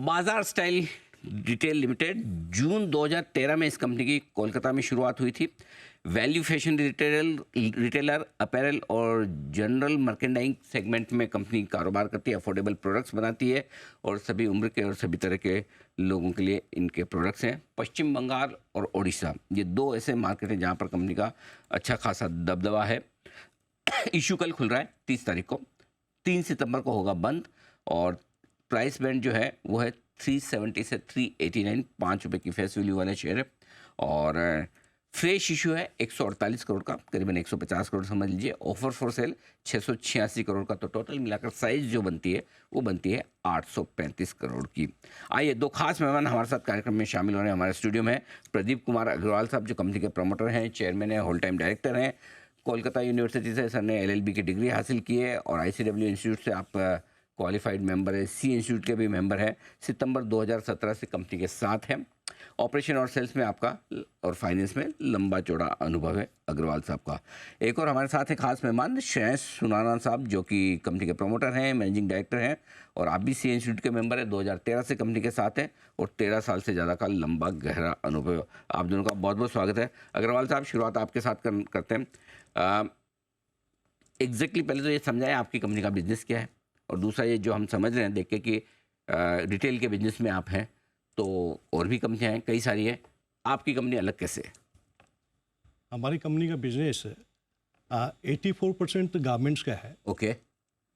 बाजार style retail limited जून 2013 में इस कंपनी की कोलकाता में शुरुआत हुई थी। वैल्यू फैशन रिटेलर अपैरल और जनरल मर्केंडाइज सेगमेंट में कंपनी कारोबार करती है, अफोर्डेबल प्रोडक्ट्स बनाती है और सभी उम्र के और सभी तरह के लोगों के लिए इनके प्रोडक्ट्स हैं। पश्चिम बंगाल और ओडिशा ये दो ऐसे मार्केट हैं जहां पर कंपनी का अच्छा खासा दबदबा है। इशू कल खुल रहा है 30 तारीख को, 3 सितंबर को होगा बंद और प्राइस बैंड जो है वो है 370 से 389, 5 रुपये की फेस वैल्यू वाले शेयर है और फ्रेश इशू है 148 करोड़ का, करीबन 150 करोड़ समझ लीजिए। ऑफर फॉर सेल 686 करोड़ का, तो टोटल मिलाकर साइज जो बनती है वो बनती है 835 करोड़ की। आइए, दो खास मेहमान हमारे साथ कार्यक्रम में शामिल हो रहे हैं। हमारे स्टूडियो में प्रदीप कुमार अग्रवाल साहब जो कंपनी के प्रमोटर हैं, चेयरमैन है, होल टाइम डायरेक्टर हैं। कोलकाता यूनिवर्सिटी से सर ने LLB की डिग्री हासिल की है और ICW इंस्टीट्यूट से आप क्वालिफाइड मेंबर है, सी इंस्टीट्यूट के भी मेंबर हैं। सितंबर 2017 से कंपनी के साथ हैं। ऑपरेशन और सेल्स में आपका और फाइनेंस में लंबा चौड़ा अनुभव है अग्रवाल साहब का। एक और हमारे साथ है खास मेहमान श्रेयस सुनाना साहब जो कि कंपनी के प्रमोटर हैं, मैनेजिंग डायरेक्टर हैं और आप भी सी इंस्टीट्यूट के मेंबर हैं। 2013 से कंपनी के साथ हैं और 13 साल से ज़्यादा का लंबा गहरा अनुभव। आप दोनों का बहुत बहुत स्वागत है। अग्रवाल साहब, शुरुआत आपके साथ करते हैं। एग्जैक्टली पहले तो ये समझाएं आपकी कंपनी का बिजनेस क्या है और दूसरा ये जो हम समझ रहे हैं देख के कि रिटेल के बिजनेस में आप हैं, तो और भी कंपनियां हैं, कई सारी है, आपकी कंपनी अलग कैसे है? हमारी कंपनी का बिजनेस 84% गारमेंट्स का है। ओके।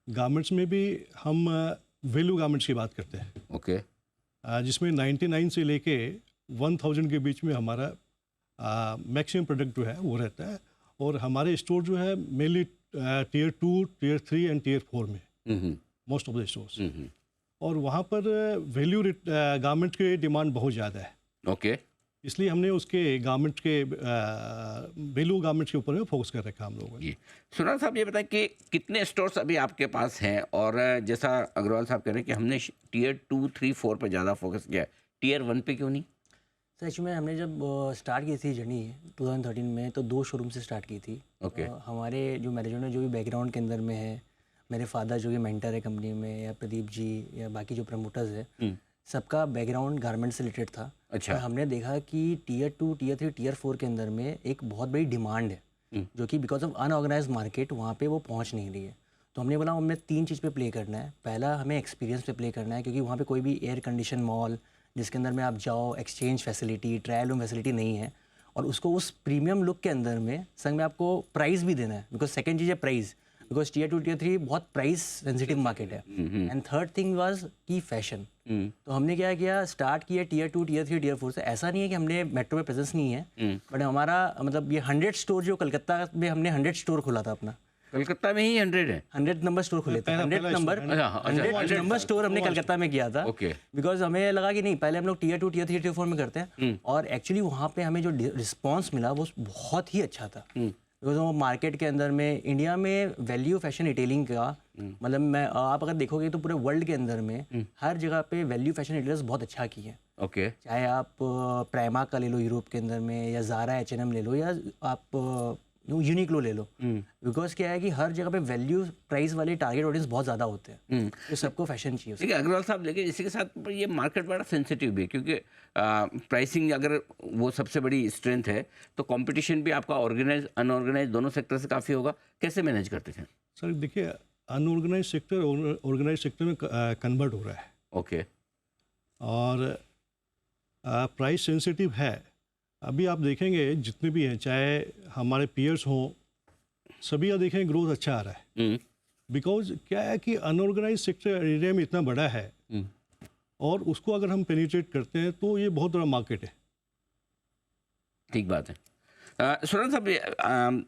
गारमेंट्स में भी हम वैल्यू गारमेंट्स की बात करते हैं। ओके। जिसमें 99 से लेके 1000 के बीच में हमारा मैक्सिमम प्रोडक्ट जो है वो रहता है और हमारे स्टोर जो है mainly tier 2, tier 3 and tier 4 में मोस्ट ऑफ द स्टोर्स। और वहाँ पर वैल्यू गारमेंट की डिमांड बहुत ज़्यादा है। ओके। इसलिए हमने उसके गारमेंट के वैल्यू गारमेंट्स के ऊपर फोकस कर रखा हम लोगों ने। सुनाना साहब, ये बताएं कि कितने स्टोर्स अभी आपके पास हैं और जैसा अग्रवाल साहब कह रहे हैं कि हमने टियर 2, 3, 4 पर ज़्यादा फोकस किया है, टियर 1 पे क्यों नहीं? सच में हमने जब स्टार्ट की थी जर्नी 2013 में तो 2 शोरूम से स्टार्ट की थी। ओके। हमारे जो मैनेजमेंट जो भी बैकग्राउंड के अंदर में है, मेरे फादर जो भी मेंटर है कंपनी में, या प्रदीप जी या बाकी जो प्रमोटर्स है, सबका बैकग्राउंड गारमेंट से रिलेटेड था। अच्छा। और हमने देखा कि टियर 2, टियर 3, टियर 4 के अंदर में एक बहुत बड़ी डिमांड है जो कि बिकॉज ऑफ अनऑर्गेनाइज मार्केट वहाँ पे वो पहुँच नहीं रही है। तो हमने बोला हमें 3 चीज़ पे प्ले करना है। पहला हमें एक्सपीरियंस पे प्ले करना है क्योंकि वहाँ पे कोई भी एयर कंडीशन मॉल जिसके अंदर में आप जाओ, exchange facility, trial room facility नहीं है और उसको उस प्रीमियम लुक के अंदर में संग में आपको प्राइस भी देना है। बिकॉज सेकंड चीज़ है प्राइस, बिकॉज टियर 2, टियर 3 बहुत प्राइस सेंसिटिव मार्केट है। एंड थर्ड थिंग वाज की फैशन। तो हमने क्या किया, स्टार्ट किया टियर 2, टियर 3, टियर 4 से। ऐसा नहीं है कि हमने मेट्रो में प्रेजेंस नहीं है, बट हमारा मतलब ये 100 स्टोर जो कलकत्ता में हमने 100 स्टोर खोला था अपना। कलकत्ता में ही 100 है? 100 नंबर स्टोर खुले थे। 100 नंबर स्टोर हमने कलकत्ता में किया था। ओके। बिकॉज हमें लगा कि नहीं, पहले हम लोग टियर 2, टियर 3, टियर 4 में करते हैं और एक्चुअली वहाँ पे हमें जो रिस्पॉन्स मिला वो बहुत ही अच्छा था। बिकॉज वो मार्केट के अंदर में इंडिया में वैल्यू फैशन रिटेलिंग का मतलब मैं आप अगर देखोगे तो पूरे वर्ल्ड के अंदर में हर जगह पे वैल्यू फैशन रिटेलर्स बहुत अच्छा किए हैं। ओके। चाहे आप प्राइमा का ले लो यूरोप के अंदर में, या ज़ारा H&M ले लो, या आप यूनिक्लो ले लो। बिकॉज क्या है कि हर जगह पे वैल्यू प्राइस वाले टारगेट ऑडियंस बहुत ज़्यादा होते हैं, तो सबको फैशन चाहिए। ठीक है अग्रवाल साहब, लेकिन इसी के साथ ये मार्केट बड़ा सेंसिटिव भी है क्योंकि प्राइसिंग अगर वो सबसे बड़ी स्ट्रेंथ है तो कंपटीशन भी आपका ऑर्गेनाइज अनऑर्गेनाइज दोनों सेक्टर से काफ़ी होगा। कैसे मैनेज करते थे? सर देखिए, अनऑर्गेनाइज सेक्टर ऑर्गेनाइज सेक्टर में कन्वर्ट हो रहा है। ओके। और प्राइस सेंसिटिव है। अभी आप देखेंगे जितने भी हैं, चाहे हमारे पीयर्स हों, सभी का देखेंगे ग्रोथ अच्छा आ रहा है। बिकॉज क्या है कि अनऑर्गेनाइज सेक्टर एरिया में इतना बड़ा है और उसको अगर हम पेनिट्रेट करते हैं तो ये बहुत बड़ा मार्केट है। ठीक बात है। सुरेंद्र साहब,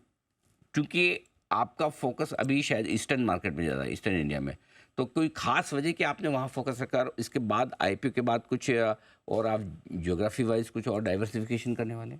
चूँकि आपका फोकस अभी शायद ईस्टर्न मार्केट में ज़्यादा है, ईस्टर्न इंडिया में, तो कोई खास वजह कि आपने वहाँ फोकस रखा और इसके बाद IPO के बाद कुछ और आप ज्योग्राफी वाइज कुछ और डाइवर्सिफिकेशन करने वाले?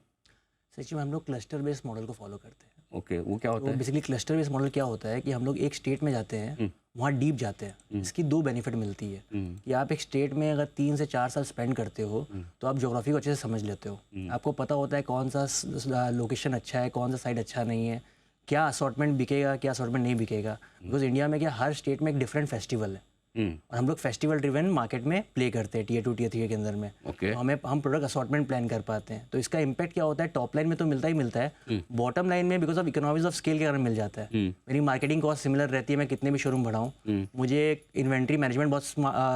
सच में हम लोग क्लस्टर बेस्ड मॉडल को फॉलो करते हैं। ओके। वो क्या होता है? बेसिकली क्लस्टर बेस्ड मॉडल क्या होता है कि हम लोग एक स्टेट में जाते हैं, वहाँ डीप जाते हैं। इसकी 2 बेनिफिट मिलती है कि आप एक स्टेट में अगर 3 से 4 साल स्पेंड करते हो तो आप ज्योग्राफी को अच्छे से समझ लेते हो। आपको पता होता है कौन सा लोकेशन अच्छा है, कौन सा साइड अच्छा नहीं है, क्या असॉर्टमेंट बिकेगा, क्या असॉर्टमेंट नहीं बिकेगा। बिकॉज इंडिया में क्या हर स्टेट में एक डिफरेंट फेस्टिवल है। और हम लोग फेस्टिवल ड्रिवन मार्केट में प्ले करते हैं टीयर 2 टीयर 3 के अंदर में। ओके। तो हम प्रोडक्ट असॉर्टमेंट प्लान कर पाते हैं। तो इसका इम्पैक्ट क्या होता है, टॉप लाइन में तो मिलता ही मिलता है, बॉटम लाइन में because of economies of scale के कारण मिल जाता है। मेरी मार्केटिंग कॉस्ट सिमिलर रहती है, मैं कितने भी शोरूम बढ़ाऊँ, मुझे इन्वेंट्री मैनेजमेंट बहुत,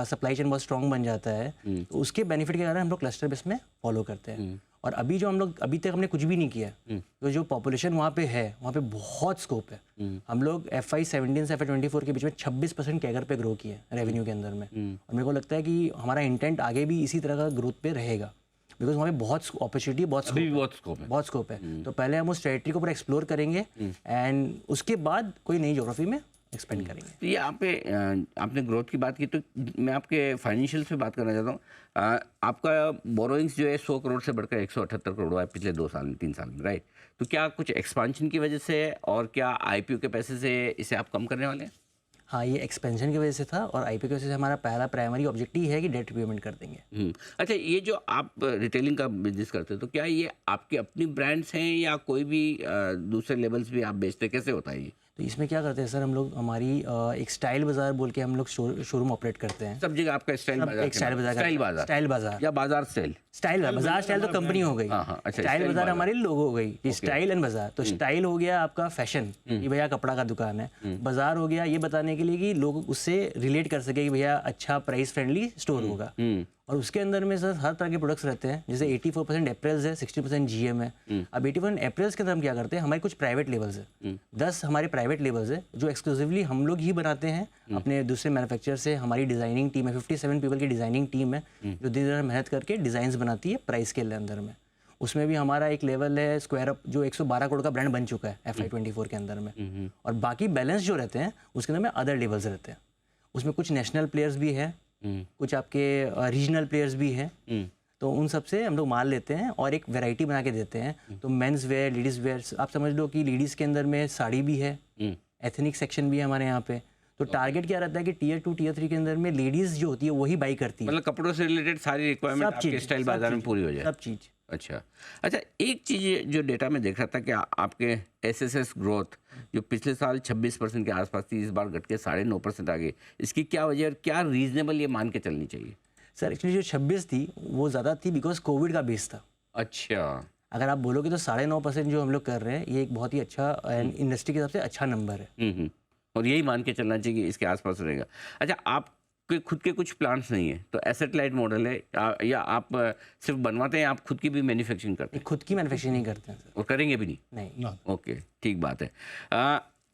सप्लाई चेन बहुत स्ट्रॉन्ग बन जाता है। तो उसके बेनिफिट के कारण हम लोग क्लस्टर बेस में फॉलो करते हैं। और अभी जो हम लोग अभी तक हमने कुछ भी नहीं किया, तो जो पॉपुलेशन वहाँ पे है, वहाँ पे बहुत स्कोप है। हम लोग FY17 से FY24 के बीच में 26% कैगर पे ग्रो किए रेवेन्यू के अंदर में। और मेरे को लगता है कि हमारा इंटेंट आगे भी इसी तरह का ग्रोथ पे रहेगा, बिकॉज वहाँ पे बहुत अपॉर्चुनिटी, बहुत स्कोप है। तो पहले हम उस टेरिटरी को पूरा एक्सप्लोर करेंगे एंड उसके बाद कोई नई ज्योग्राफी में एक्सपेंड करेंगे। तो ये आपने ग्रोथ की बात की, तो मैं आपके फाइनेंशियल पे बात करना चाहता हूँ। आपका बोरोइंग्स जो है 100 करोड़ से बढ़कर 178 करोड़ हुआ है पिछले 3 साल में, राइट? तो क्या कुछ एक्सपांशन की वजह से है और क्या IPO के पैसे से इसे आप कम करने वाले हैं? हाँ, ये एक्सपेंशन की वजह से था और IPO की वजह से हमारा पहला प्राइमरी ऑब्जेक्टिव है कि डेट रिपेमेंट कर देंगे। अच्छा, ये जो आप रिटेलिंग का बिजनेस करते हैं, तो क्या ये आपके अपनी ब्रांड्स हैं या कोई भी दूसरे लेवल्स भी आप बेचते हैं? कैसे होता है ये? तो इसमें क्या करते हैं सर, हम लोग हमारी एक स्टाइल बाजार बोल के हम लोग शोरूम ऑपरेट करते हैं। सब जगह आपका स्टाइल बाजार, एक स्टाइल बाजार या बाजार स्टाइल? बाजार स्टाइल तो कंपनी हो गई। अच्छा, स्टाइल बाजार हमारी लोगो हो गई, स्टाइल एंड बाजार। तो स्टाइल हो गया आपका फैशन, कि भैया कपड़ा का दुकान है। बाजार हो गया ये बताने के लिए कि लोग उससे रिलेट कर सके कि भैया अच्छा प्राइस फ्रेंडली स्टोर होगा। और उसके अंदर में सर हर तरह के प्रोडक्ट्स रहते हैं, जैसे 84% अप्रैल्स है, 60% GM है। अब 84% अप्रैल्स के अंदर हम क्या करते हैं, हमारे कुछ प्राइवेट लेबल्स है, 10 हमारे प्राइवेट लेबल्स है जो एक्सक्लूसिवली हम लोग ही बनाते हैं अपने दूसरे मैन्युफैक्चरर से। हमारी डिज़ाइनिंग टीम है, 57 पीपल की डिज़ाइनिंग टीम है जो दिन रात मेहनत करके डिज़ाइंस बनाती है प्राइस के अंदर में। उसमें भी हमारा एक लेवल है स्क्वायर अप जो 112 करोड़ का ब्रांड बन चुका है FY24 के अंदर में। और बाकी बैलेंस जो रहते हैं उसके अंदर में अदर लेवल्स रहते हैं। उसमें कुछ नेशनल प्लेयर्स भी हैं, कुछ आपके रीजनल प्लेयर्स भी हैं। तो उन सब से हम लोग माल लेते हैं और एक वैरायटी बना के देते हैं। तो मेंस वेयर, लेडीज़ वेयर, आप समझ लो कि लेडीज़ के अंदर में साड़ी भी है, एथनिक सेक्शन भी है हमारे यहाँ पे। तो टारगेट क्या रहता है कि टीयर 2 टीयर 3 के अंदर में लेडीज़ जो होती है वही बाई करती है। मतलब कपड़ों से रिलेटेड सारी रिक्वायरमेंट आपके स्टाइल बाजार में पूरी हो जाए, सब चीज़। अच्छा, एक चीज़ जो डेटा में देख रहा था कि आपके SSS ग्रोथ जो पिछले साल 26% के आसपास थी, इस बार घट के 9.5% आ गई। इसकी क्या वजह और क्या रीजनेबल ये मान के चलनी चाहिए? सर एक्चुअली जो 26 थी वो ज़्यादा थी बिकॉज कोविड का बेस था। अच्छा, अगर आप बोलोगे तो 9.5% जो हम लोग कर रहे हैं ये एक बहुत ही अच्छा इंडस्ट्री के हिसाब से अच्छा नंबर है। और यही मान के चलना चाहिए कि इसके आसपास रहेगा। अच्छा, आपके खुद के कुछ प्लांट्स नहीं है तो एसेट लाइट मॉडल है या आप सिर्फ बनवाते हैं, आप खुद की भी मैन्युफैक्चरिंग करते हैं? खुद की मैन्युफैक्चरिंग नहीं करते हैं सर। और करेंगे भी नहीं। ना। ओके, ठीक बात है।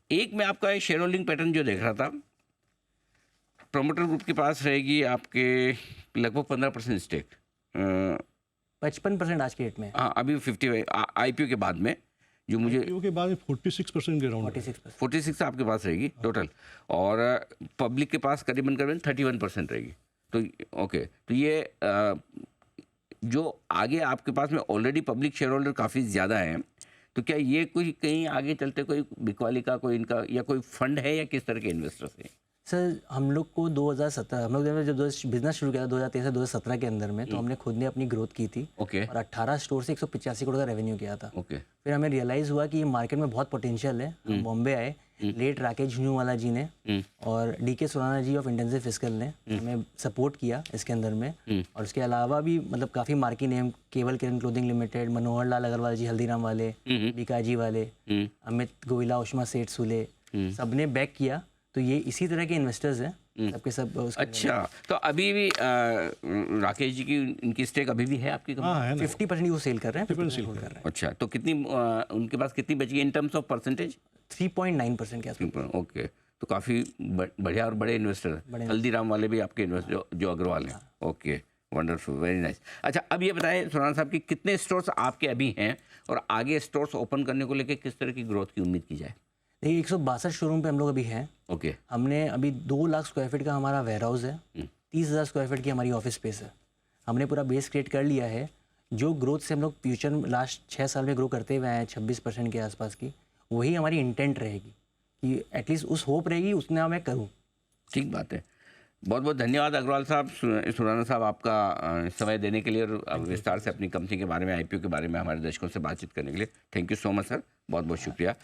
एक मैं आपका शेयर होल्डिंग पैटर्न जो देख रहा था, प्रोमोटर ग्रुप के पास रहेगी आपके लगभग 15% स्टेक, 55% आज के डेट में। हाँ, अभी 50 IPO के बाद में जो मुझे IPO के बाद 46% के राउंड 46% आपके पास रहेगी टोटल, और पब्लिक के पास करीबन 31% रहेगी। तो ओके, तो ये जो आगे आपके पास में ऑलरेडी पब्लिक शेयर होल्डर काफ़ी ज़्यादा है, तो क्या ये कोई कहीं आगे चलते कोई बिकवाली का कोई इनका या कोई फंड है या किस तरह के इन्वेस्टर्स हैं? सर हम लोग को 2017 हम लोग जब बिजनेस शुरू किया था 2013 से 2017 के अंदर में, तो हमने खुद ने अपनी ग्रोथ की थी। ओके। और 18 स्टोर से 185 करोड़ का रेवेन्यू किया था। ओके। फिर हमें रियलाइज़ हुआ कि मार्केट में बहुत पोटेंशियल है। हम बॉम्बे आए, लेट राकेश झुंझुनवाला जी ने और DK Surana ji of Intensive Fiscal ने हमें सपोर्ट किया इसके अंदर में। और उसके अलावा भी मतलब काफ़ी मार्की नेम, केवल किरण क्लोथिंग लिमिटेड, मनोहर लाल अग्रवाल जी हल्दीराम वाले, बीकाजी वाले, अमित गोविला, उष्मा सेठ सुले, सबने बैक किया। तो ये इसी तरह के इन्वेस्टर्स हैं सबके सब। अच्छा, तो अभी भी राकेश जी की इनकी स्टेक अभी भी है आपकी कंपनी? हाँ है ना। 50% वो सेल कर रहे हैं, 50% होल्ड कर रहे हैं। अच्छा, तो कितनी उनके पास कितनी बची इन टर्म्स ऑफ परसेंटेज? 3.9% के आसपास। ओके, तो काफ़ी बढ़िया और बड़े इन्वेस्टर हैं। हल्दीराम वाले भी आपके इन्वेस्टर जो अग्रवाल हैं। Okay, wonderful, very nice. अच्छा, अब ये बताएं सुराना साहब कि कितने स्टोर्स आपके अभी हैं और आगे स्टोर्स ओपन करने को लेकर किस तरह की ग्रोथ की उम्मीद की जाए? देखिए 162 शोरूम पे हम लोग अभी हैं। ओके। हमने अभी 2 लाख स्क्वायर फीट का हमारा वेयर हाउस है, 30,000 स्क्वायर फीट की हमारी ऑफिस स्पेस है। हमने पूरा बेस क्रिएट कर लिया है। जो ग्रोथ से हम लोग फ्यूचर में लास्ट 6 साल में ग्रो करते हुए हैं 26% के आसपास की, वही हमारी इंटेंट रहेगी कि एटलीस्ट उस होप रहेगी उतना मैं करूँ। ठीक बात है। बहुत बहुत धन्यवाद अग्रवाल साहब, सुराना साहब, आपका समय देने के लिए और विस्तार से अपनी कंपनी के बारे में, IPO के बारे में हमारे दर्शकों से बातचीत करने के लिए। Thank you so much sir, बहुत बहुत शुक्रिया।